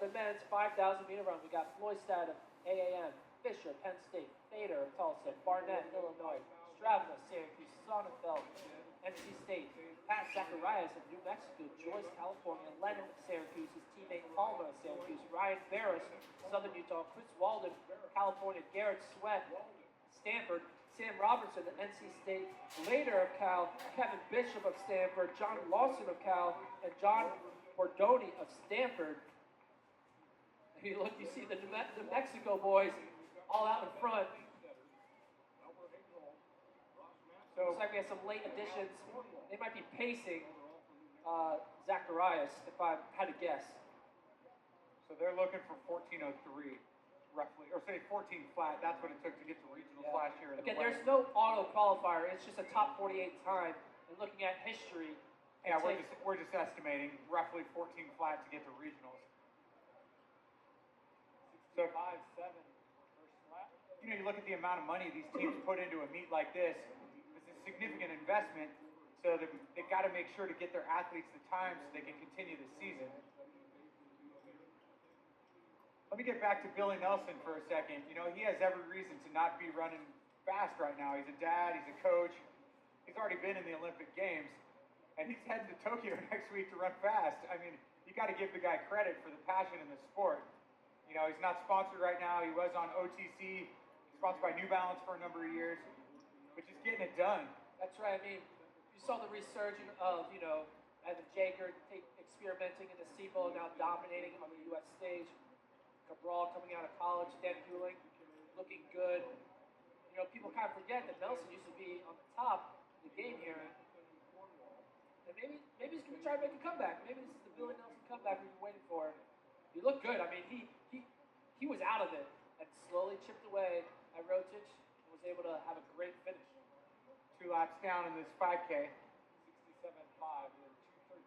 the men's 5,000 meter run, we got Floystad of AAM, Fisher, Penn State, Bader of Tulsa, Barnett, Illinois, Stravna, Syracuse, Sonnenfeld, NC State, Pat Zacharias of New Mexico, Joyce, California, Lennon of Syracuse, his teammate Palmer of Syracuse, Ryan Barris, Southern Utah, Chris Walden, California, Garrett Sweat, Stanford, Sam Robertson of NC State, Later of Cal, Kevin Bishop of Stanford, John Lawson of Cal, and John Bordoni of Stanford. You look, you see the New Mexico boys all out in front. So looks like we have some late additions. They might be pacing Zacharias, if I had to guess. So they're looking for 14:03, roughly, or say 14 flat. That's what it took to get to regionals last year. Again, there's no auto qualifier. It's just a top 48 time. And looking at history, yeah, we're just estimating roughly 14 flat to get to regionals. So 5-7 first flat. You know, you look at the amount of money these teams put into a meet like this. It's a significant investment, so they've got to make sure to get their athletes the time so they can continue the season. Let me get back to Billy Nelson for a second. You know, he has every reason to not be running fast right now. He's a dad, he's a coach. He's already been in the Olympic Games, and he's heading to Tokyo next week to run fast. I mean, you got to give the guy credit for the passion in the sport. You know, he's not sponsored right now. He was on OTC, sponsored by New Balance for a number of years, but just getting it done. That's right. I mean, you saw the resurgence of, you know, Evan Jager experimenting in the SEPO, now dominating on the U.S. stage. Cabral coming out of college, Dan Hewling looking good. You know, people kind of forget that Nelson used to be on the top of the game here. And maybe he's going to try to make a comeback. Maybe this is the Billy Nelson comeback we've been waiting for. He looked good. I mean, he was out of it and slowly chipped away at Rotich and was able to have a great finish. 2 laps down in this 5K. 67.5, we're 2:13,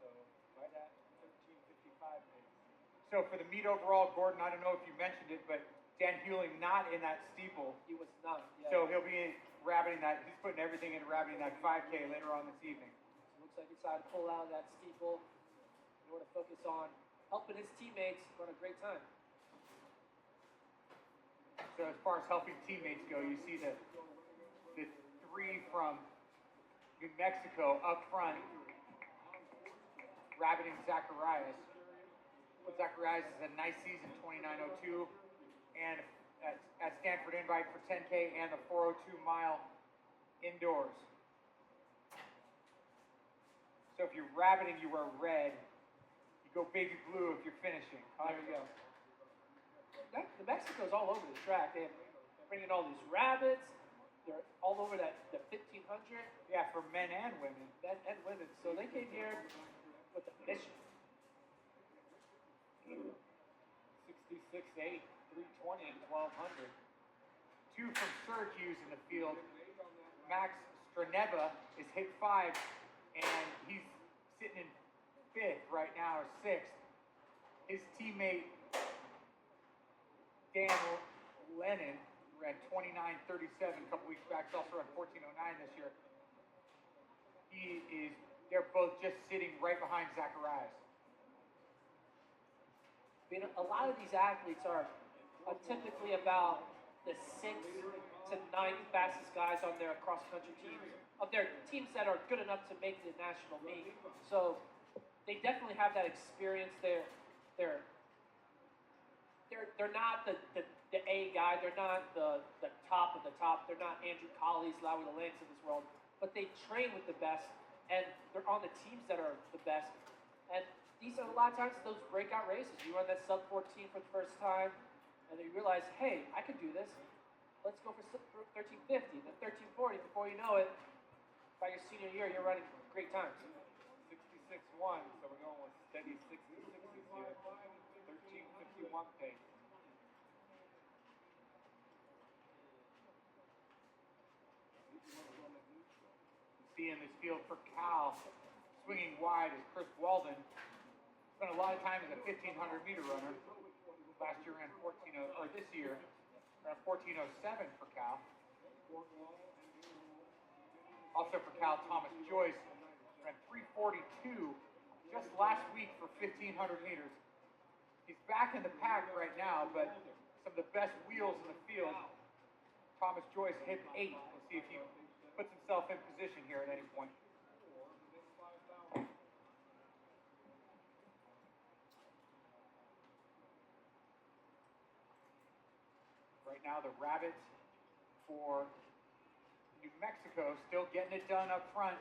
so right at 13:55 pace. So for the meet overall, Gordon, I don't know if you mentioned it, but Dan Hewling not in that steeple. He was not. Yeah. So he'll be rabbiting that. He's putting everything into rabbiting that 5K later on this evening. So it looks like he decided to pull out of that steeple in order to focus on helping his teammates run a great time. So as far as helping teammates go, you see the 3 from New Mexico up front, rabbiting Zacharias. Zacharias has a nice season, 29:02, and at Stanford Invite for 10K and the 402 mile indoors. So if you're rabbiting, you wear red. You go baby blue if you're finishing. There you go. New Mexico's all over the track. They're bringing all these rabbits. They're all over the 1500. Yeah, for men and women. Men and women. So they came here with a mission. 66.8, 320, and 1200. 2 from Syracuse in the field. Max Straneva is hit 5, and he's sitting in 5th right now, or 6th. His teammate, Dan Lennon, ran 29:37 a couple weeks back. He's also run 14:09 this year. They're both just sitting right behind Zacharias. I mean, a lot of these athletes are typically about the 6th to 9th fastest guys on their cross-country teams, of their teams that are good enough to make the national meet. So they definitely have that experience. They're not the A guy. They're not the top of the top. They're not Andrew Colley's, Lowy Lance of this world. But they train with the best, and they're on the teams that are the best. And these are a lot of times those breakout races. You run that sub 14 for the first time, and then you realize, hey, I can do this. Let's go for 1350, then 1340. Before you know it, by your senior year, you're running great times. 66.1, so we're going with steady 66s here. 13:51 pace. See in this field for Cal, swinging wide is Chris Walden. Spent a lot of time as a 1500 meter runner. Last year ran 14:0, or this year ran 14:07 for Cal. Also for Cal, Thomas Joyce ran 3:42 just last week for 1500 meters. He's back in the pack right now, but some of the best wheels in the field. Thomas Joyce hit 8. We'll see if he puts himself in position here at any point. Right now, the Rabbits for New Mexico still getting it done up front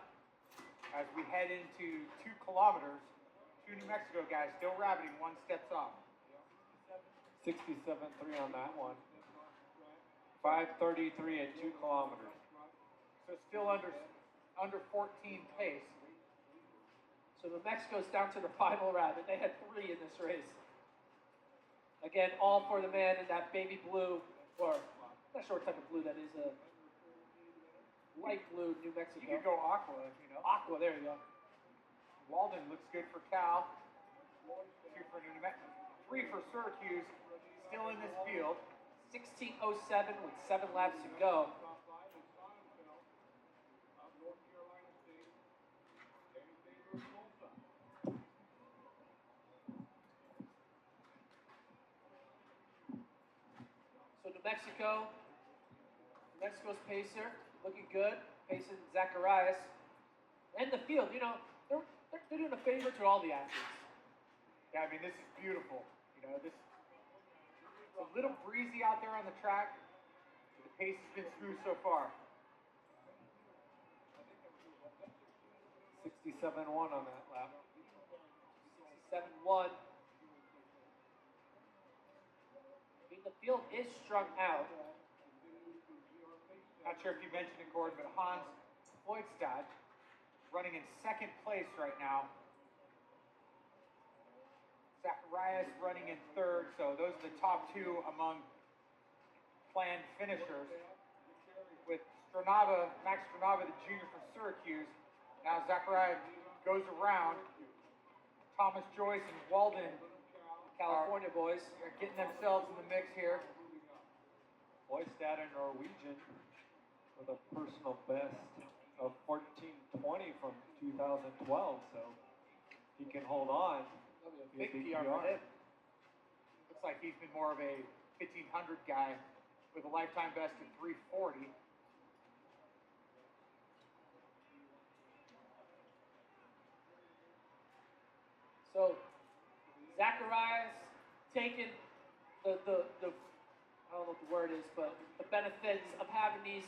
as we head into 2 kilometers. 2 New Mexico guys still rabbiting, 1 steps off. 67.3 on that one. 5:33 at 2 kilometers. So still under 14 pace. So New Mexico's down to the final rabbit. They had 3 in this race. Again, all for the man in that baby blue, or I'm not sure what type of blue that is, a light blue New Mexico. You could go aqua, you know. Aqua, there you go. Walden looks good for Cal. 2 for New Mexico. 3 for Syracuse. Still in this field. 16:07 with 7 laps to go. So New Mexico's pacer, looking good. Pacing Zacharias. And the field, you know, they're doing a favor to all the athletes. Yeah, I mean, this is beautiful. You know, it's a little breezy out there on the track. The pace has been smooth so far. 67.1 on that lap. 67.1. I mean, the field is strung out. Not sure if you mentioned it, Gordon, but Hans Floydstad running in 2nd place right now. Zacharias running in 3rd, so those are the top 2 among planned finishers. With Max Stronava, the junior from Syracuse. Now Zacharias goes around. Thomas Joyce and Walden, California boys, are getting themselves in the mix here. Boystad, a Norwegian, with a personal best of 14:20 from 2012, so he can hold on. that'll be a big PR for him. Looks like he's been more of a 1500 guy with a lifetime best of 340. So Zacharias taking the I don't know what the word is, but the benefits of having these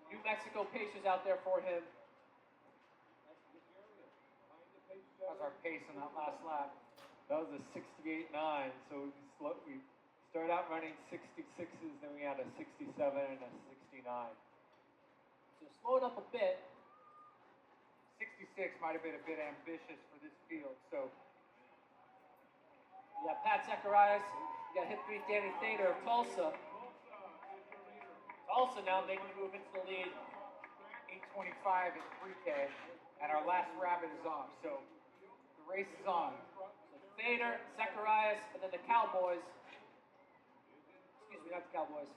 New Mexico pacers out there for him. How's our pace on that last lap? That was a 68.9, so we started out running 66s, then we had a 67 and a 69. So slow it up a bit. 66 might have been a bit ambitious for this field, so You got Pat Zacharias. You got hit 3 Danny Thader of Tulsa. Tulsa now making a move into the lead. 8:25 at 3K, and our last rabbit is off, so the race is on. So Thader, Zacharias, and then the Cowboys. Excuse me, not the Cowboys.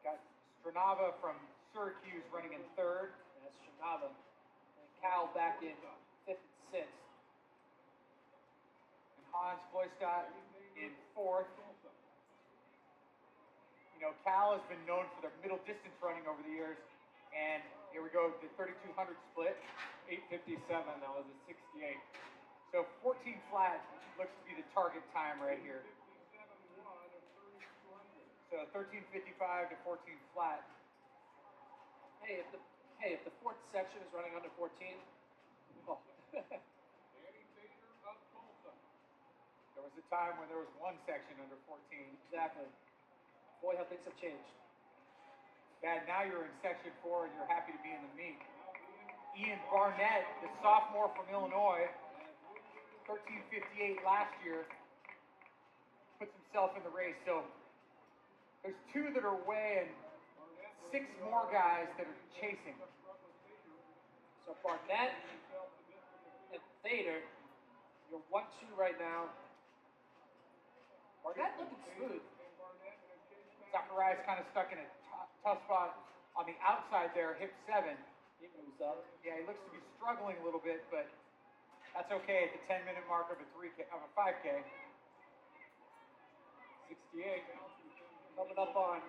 Got Stronava from Syracuse running in 3rd. That's Shinava. And Cal back in 5th and 6th. And Hans Floystad in 4th. You know, Cal has been known for their middle distance running over the years, and here we go, the 3200 split. 8:57, that was a 68. So 14 flat looks to be the target time right here. So 13:55 to 14 flat. Hey, if the 4th section is running under 14, oh. There was a time when there was one section under 14. Exactly. Boy, how things have changed. Yeah, now you're in section 4 and you're happy to be in the meet. Ian Barnett, the sophomore from Illinois, 13:58 last year, puts himself in the race. So there's 2 that are away and 6 more guys that are chasing. So Barnett and Thader, you're 1-2 right now. Barnett looking smooth. Zacharias kind of stuck in a tough spot on the outside there, hip 7. He moves up. Yeah, he looks to be struggling a little bit, but that's okay at the 10-minute mark of a 5K. 68. Coming up on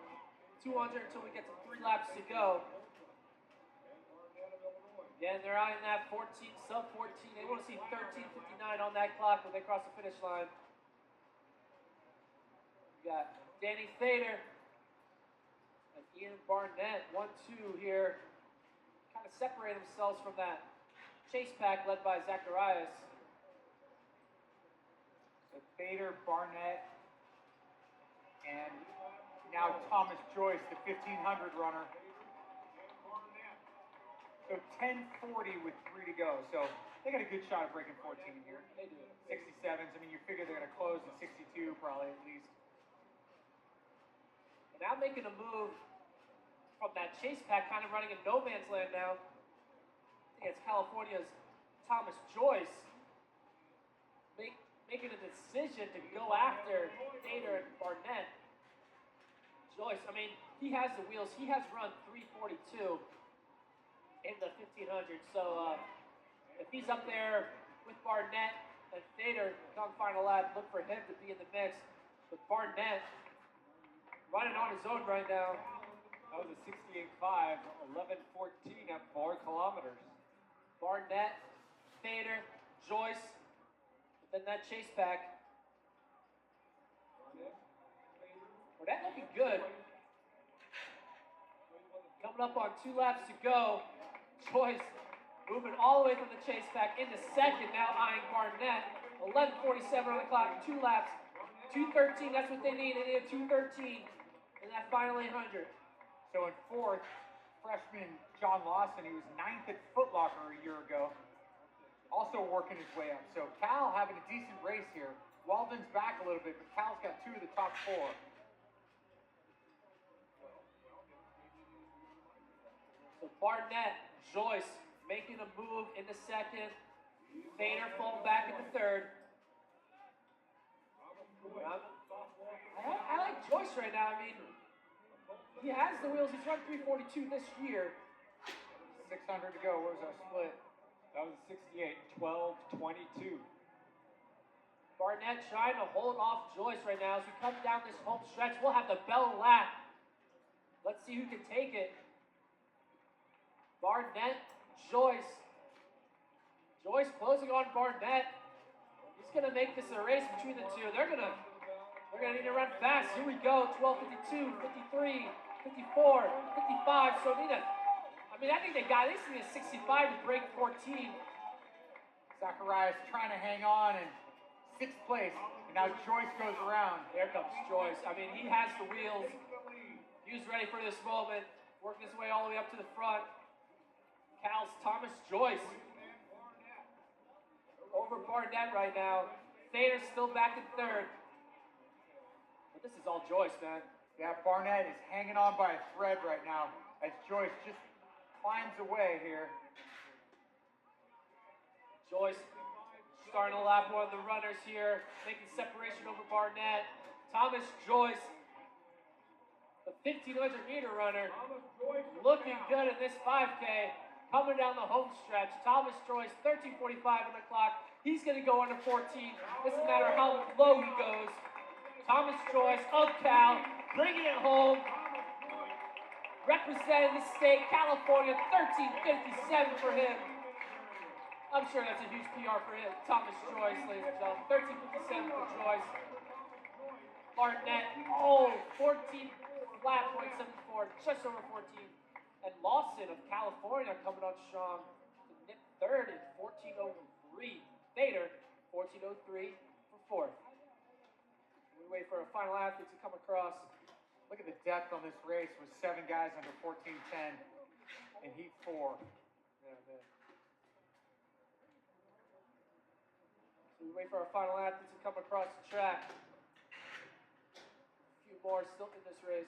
200 until we get to 3 laps to go. Again, they're eyeing that 14, sub 14. They want to see 13:59 on that clock when they cross the finish line. We got Danny Thader and Ian Barnett, 1-2 here. Kind of separate themselves from that chase pack led by Zacharias. So Bader, Barnett, and now Thomas Joyce, the 1500 runner. So 10:40 with 3 to go. So they got a good shot at breaking 14 here. They do. 67s. I mean, you figure they're going to close at 62 probably at least. And now making a move from that chase pack, kind of running in no man's land now. I think it's California's Thomas Joyce making a decision to go after Thader and Barnett. Joyce, I mean, he has the wheels. He has run 3:42 in the 1500. So if he's up there with Barnett and Thader on final lap, look for him to be in the mix. But Barnett running on his own right now. That was a 68.5, 11:14 at 4 kilometers. Barnett, Thader, Joyce, but then that chase pack. Barnett looking good. Coming up on 2 laps to go. Joyce moving all the way from the chase pack into second, now eyeing Barnett. 11:47 on the clock, 2 laps. 2:13, that's what they need. They need a 2:13 in that final 800. So in fourth, freshman John Lawson, he was 9th at Foot Locker a year ago. Also working his way up. So Cal having a decent race here. Walden's back a little bit, but Cal's got 2 of the top 4. So Barnett, Joyce making a move into second. Thader falling back into third. I like Joyce right now. I mean, he has the wheels. He's run 3:42 this year. 600 to go. What was our split? That was a 68, 12:22. Barnett trying to hold off Joyce right now as we come down this home stretch. We'll have the bell lap. Let's see who can take it. Barnett, Joyce. Joyce closing on Barnett. He's gonna make this a race between the two. They're gonna need to run fast. Here we go. 12:52, 53, 54, 55. So I think they got this need a 65 to break 14. Zacharias trying to hang on in 6th place. And now Joyce goes around. There comes Joyce. I mean, he has the wheels. He was ready for this moment. Working his way all the way up to the front. Cal's Thomas Joyce. Over Barnett right now. Thader's still back in third. But this is all Joyce, man. Yeah, Barnett is hanging on by a thread right now as Joyce just climbs away here. Joyce starting to lap one of the runners here, making separation over Barnett. Thomas Joyce, the 1500-meter runner, looking good in this 5K, coming down the home stretch. Thomas Joyce, 13:45 on the clock. He's going to go under 14. Doesn't matter how low he goes. Thomas Joyce of Cal, bringing it home. Representing the state, California, 13:57 for him. I'm sure that's a huge PR for him. Thomas Joyce, ladies and gentlemen. 13:57 for Joyce. Barnett, 14 flat, 0.74, just over 14. And Lawson of California coming on strong. Nip third in 14:03. Thader, 14:03 for fourth. We wait for a final athlete to come across. Look at the depth on this race with 7 guys under 14:10 in heat 4. Yeah, man. So we wait for our final athlete to come across the track. A few more still in this race.